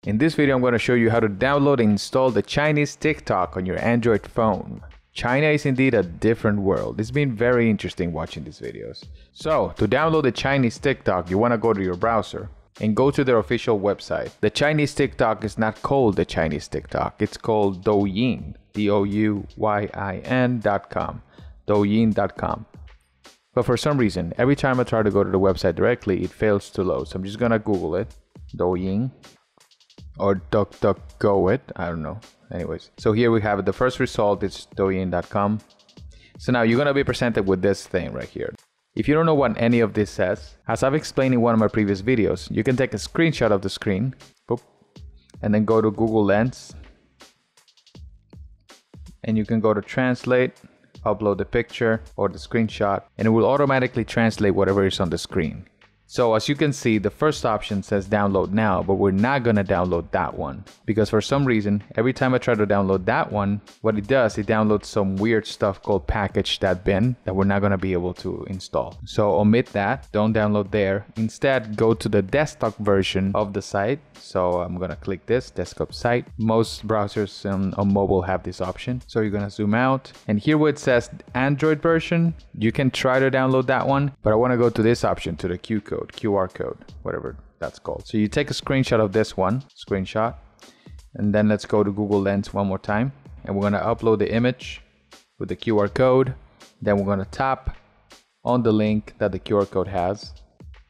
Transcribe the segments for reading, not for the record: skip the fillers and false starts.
In this video, I'm going to show you how to download and install the Chinese TikTok on your Android phone. China is indeed a different world. It's been very interesting watching these videos. So, to download the Chinese TikTok, you want to go to your browser and go to their official website. The Chinese TikTok is not called the Chinese TikTok. It's called Douyin, Douyin.com, Douyin.com. But for some reason, every time I try to go to the website directly, it fails to load. So I'm just gonna Google it, Douyin, or DuckDuckGo it, I don't know. Anyways, so here we have it. The first result is Douyin.com. So now you're gonna be presented with this thing right here. If you don't know what any of this says, as I've explained in one of my previous videos, you can take a screenshot of the screen, boop, and then go to Google Lens, and you can go to translate, upload the picture or the screenshot, and it will automatically translate whatever is on the screen. So as you can see, the first option says download now, but we're not gonna download that one because for some reason, every time I try to download that one, what it does, it downloads some weird stuff called package.bin that we're not gonna be able to install. So omit that, don't download there. Instead, go to the desktop version of the site. So I'm gonna click this desktop site. Most browsers on mobile have this option. So you're gonna zoom out, and here where it says Android version, you can try to download that one, but I wanna go to this option, to the QR code, whatever that's called. So you take a screenshot of this one, and then let's go to Google Lens one more time, and we're gonna upload the image with the QR code. Then we're gonna tap on the link that the QR code has,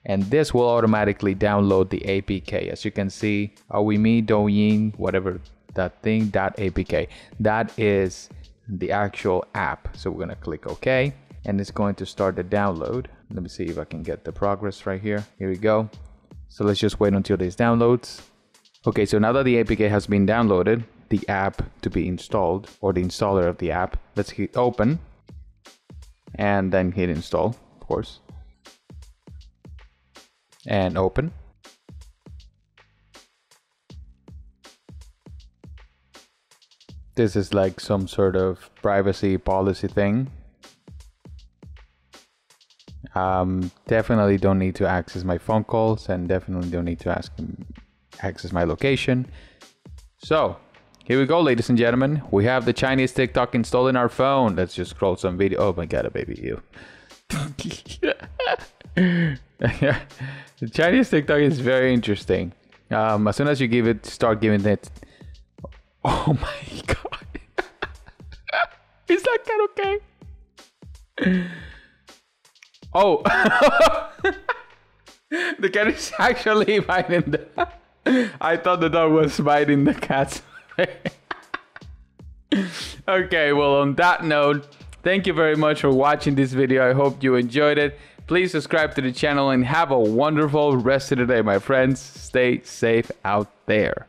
and this will automatically download the APK. As you can see, me Douyin, whatever that thing, .apk. That is the actual app. So we're gonna click OK, and it's going to start the download. Let me see if I can get the progress right here. Here we go. So let's just wait until this downloads. Okay, so now that the APK has been downloaded, the app to be installed, or the installer of the app, let's hit open and then hit install, of course, and open. This is like some sort of privacy policy thing. Definitely don't need to access my phone calls, and definitely don't need to access my location. So here we go, ladies and gentlemen. We have the Chinese TikTok installed in our phone. Let's just scroll some video. Oh my god, a baby, you. The Chinese TikTok is very interesting. As soon as you start giving it. Oh my god. Is that cat okay? Oh, the cat is actually biting the... I thought the dog was biting the cat's face. Okay, well, on that note, thank you very much for watching this video. I hope you enjoyed it. Please subscribe to the channel and have a wonderful rest of the day, my friends. Stay safe out there.